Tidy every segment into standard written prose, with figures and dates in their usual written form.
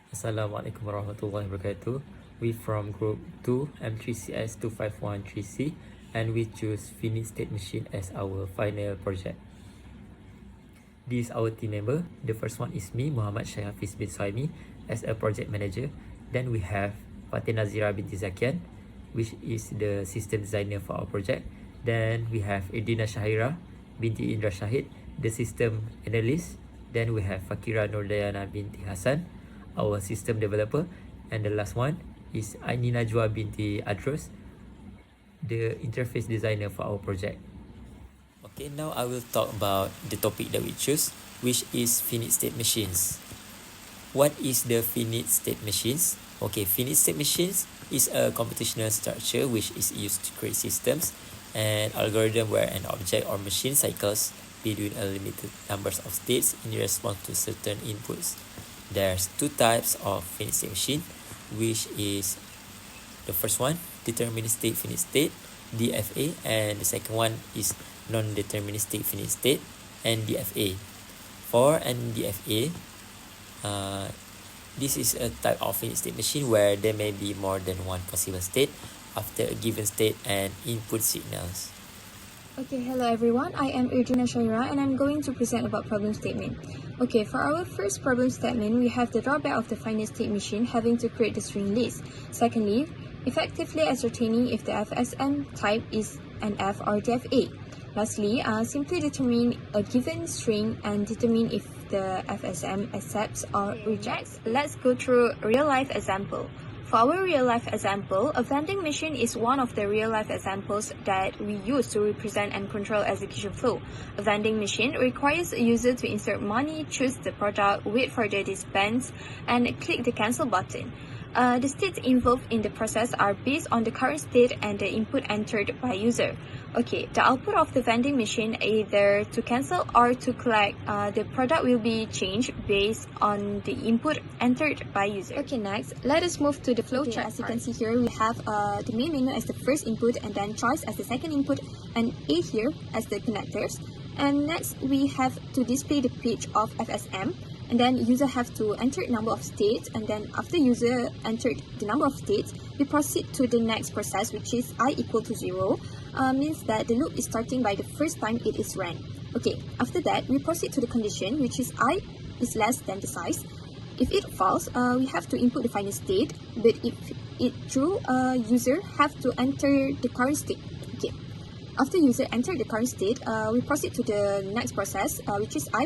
Assalamualaikum warahmatullahi wabarakatuh. We from group 2 M3CS2513C and we choose Finite State Machine as our final project. This is our team member. The first one is me, Muhammad Syekh Hafiz bin Saimi, as a project manager. Then we have Fatin Nazira binti Zakian, which is the system designer for our project. Then we have Edina Shahira binti Indra Shahid, the system analyst. Then we have Fakira Nurdayana binti Hassan, our system developer. And the last one is Aini Najwa binti Adros, the interface designer for our project. Okay, now I will talk about the topic that we choose, which is finite state machines. What is the finite state machines? Okay, finite state machines is a computational structure which is used to create systems and algorithm where an object or machine cycles between a limited numbers of states in response to certain inputs. There's two types of finite state machine, which is the first one, deterministic finite state, DFA, and the second one is non-deterministic finite state, NDFA. For NDFA, this is a type of finite state machine where there may be more than one possible state after a given state and input signals. Okay, hello everyone. I am Erdina Shaira and I'm going to present about problem statement. Okay, for our first problem statement, we have the drawback of the finite state machine having to create the string list. Secondly, effectively ascertaining if the FSM type is an F or DFA. Lastly, simply determine a given string and determine if the FSM accepts or rejects. Let's go through a real-life example. For our real-life example, a vending machine is one of the real-life examples that we use to represent and control execution flow. A vending machine requires a user to insert money, choose the product, wait for the dispense, and click the cancel button. The states involved in the process are based on the current state and the input entered by user. Okay, the output of the vending machine, either to cancel or to collect, the product will be changed based on the input entered by user. Okay, next, let us move to the flow chart. As you can see here, we have the main menu as the first input and then choice as the second input and A here as the connectors. And next, we have to display the page of FSM. And then user have to enter number of states, and then after user entered the number of states, we proceed to the next process, which is I equal to 0, means that the loop is starting by the first time it is ran. Okay, after that, we proceed to the condition, which is I is less than the size. If it false, we have to input the final state, but if it true, user have to enter the current state. Okay. After user enter the current state, we proceed to the next process, which is I++.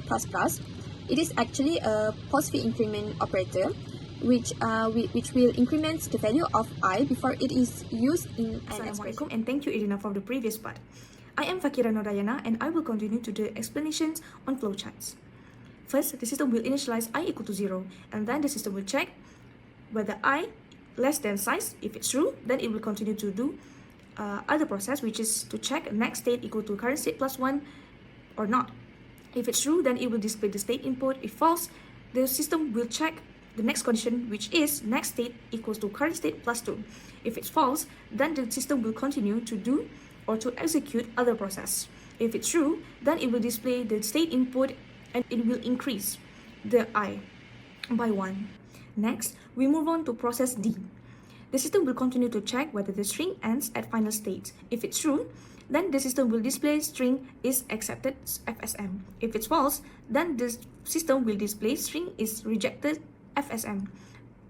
It is actually a positive increment operator, which will increment the value of I before it is used in an expression. And thank you, Irina, for the previous part. I am Fakira Nordayana and I will continue to do explanations on flowcharts. First, the system will initialize I equal to 0, and then the system will check whether I less than size. If it's true, then it will continue to do other process, which is to check next state equal to current state plus 1 or not. If it's true, then it will display the state input. If false, the system will check the next condition, which is next state equals to current state plus 2. If it's false, then the system will continue to do or to execute other process. If it's true, then it will display the state input and it will increase the I by 1. Next, we move on to process D. The system will continue to check whether the string ends at final state. If it's true, then the system will display string is accepted FSM. If it's false, then the system will display string is rejected FSM.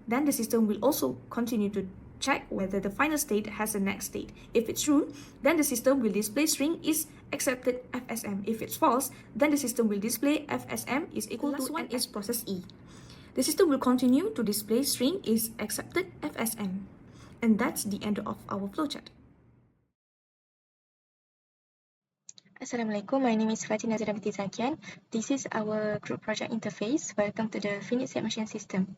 Then the system will also continue to check whether the final state has a next state. If it's true, then the system will display string is accepted FSM. If it's false, then the system will display FSM is equal to and is process E. The system will continue to display string is accepted FSM. And that's the end of our flowchart. Assalamualaikum, my name is Fatin Nazira binti Zakian. This is our group project interface. Welcome to the Finite State Machine system.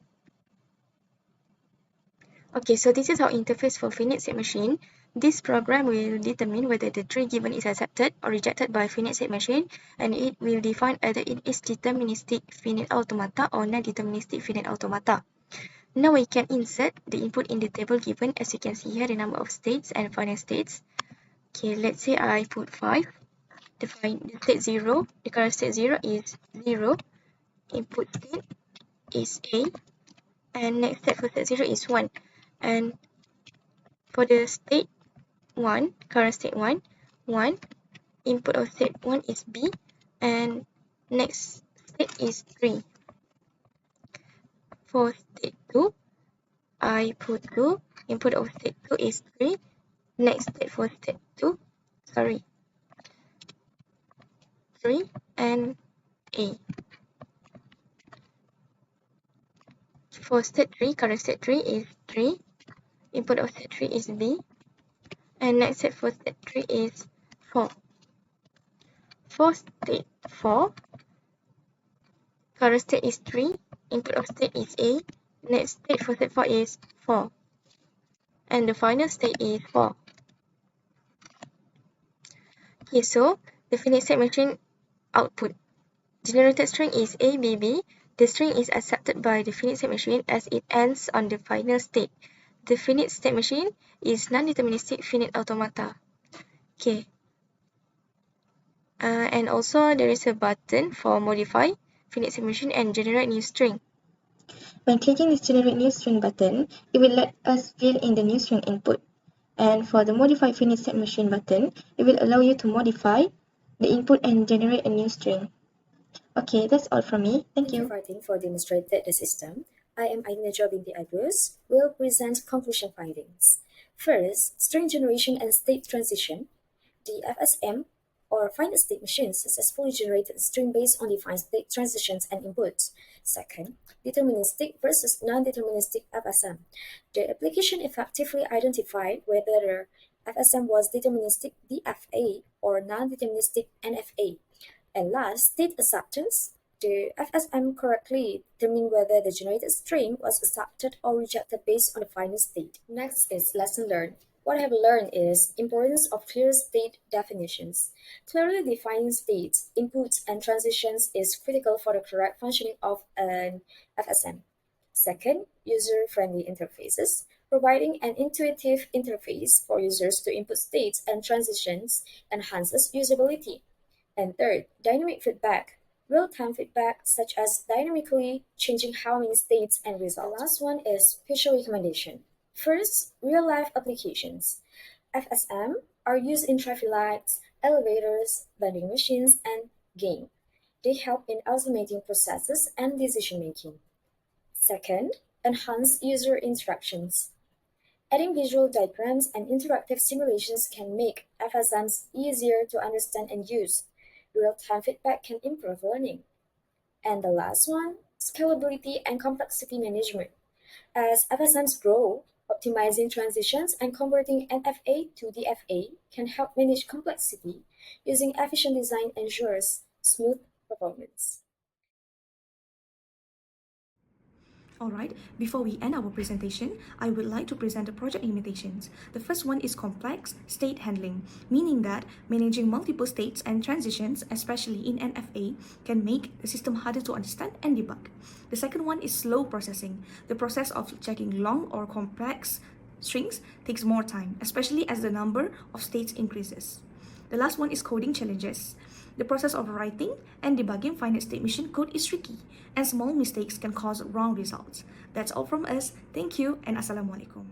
Okay, so this is our interface for Finite State Machine. This program will determine whether the tree given is accepted or rejected by Finite State Machine, and it will define either it is deterministic finite automata or non-deterministic finite automata. Now we can insert the input in the table given. As you can see here, the number of states and final states. Okay, let's say I put 5. The state 0, the current state 0 is 0, input state is A, And next step for state 0 is 1. And for the state 1, current state 1, input of state 1 is B, and next state is 3. For state 2, I put 2, input of state 2 is 3, next state for state 2, 3, and A. For state 3, current state 3 is 3, input of state 3 is B, and next step for state 3 is 4. For state 4, current state is 3, input of state is A, next state for state 4 is 4, and the final state is 4. Okay, so the finite state machine output. Generated string is ABB. The string is accepted by the finite state machine as it ends on the final state. The finite state machine is non-deterministic finite automata. Okay. And also there is a button for modify finite state machine and generate new string. When clicking this generate new string button, it will let us fill in the new string input. And for the modify finite state machine button, it will allow you to modify the input and generate a new string. Okay, that's all from me. Thank you. Fighting for demonstrated the system. I am Aina Binti Idrus, will present conclusion findings. First, string generation and state transition. The FSM or finite state machine successfully generated a string based on defined state transitions and inputs. Second, deterministic versus non-deterministic FSM. The application effectively identified whether the FSM was deterministic DFA or non-deterministic NFA. And last, state acceptance. The FSM correctly determined whether the generated string was accepted or rejected based on the final state. Next is lesson learned. What I have learned is importance of clear state definitions. Clearly defining states, inputs, and transitions is critical for the correct functioning of an FSM. Second, user-friendly interfaces. Providing an intuitive interface for users to input states and transitions enhances usability. And third, dynamic feedback. Real-time feedback, such as dynamically changing how many states and results. The last one is special recommendation. First, real-life applications. FSM are used in traffic lights, elevators, vending machines, and game. They help in automating processes and decision-making. Second, enhance user interactions. Adding visual diagrams and interactive simulations can make FSMs easier to understand and use. Real-time feedback can improve learning. And the last one, scalability and complexity management. As FSMs grow, optimizing transitions and converting NFA to DFA can help manage complexity. Using efficient design ensures smooth performance. Alright, before we end our presentation, I would like to present the project limitations. The first one is complex state handling, meaning that managing multiple states and transitions, especially in NFA, can make the system harder to understand and debug. The second one is slow processing. The process of checking long or complex strings takes more time, especially as the number of states increases. The last one is coding challenges. The process of writing and debugging finite state machine code is tricky, and small mistakes can cause wrong results. That's all from us. Thank you and Assalamualaikum.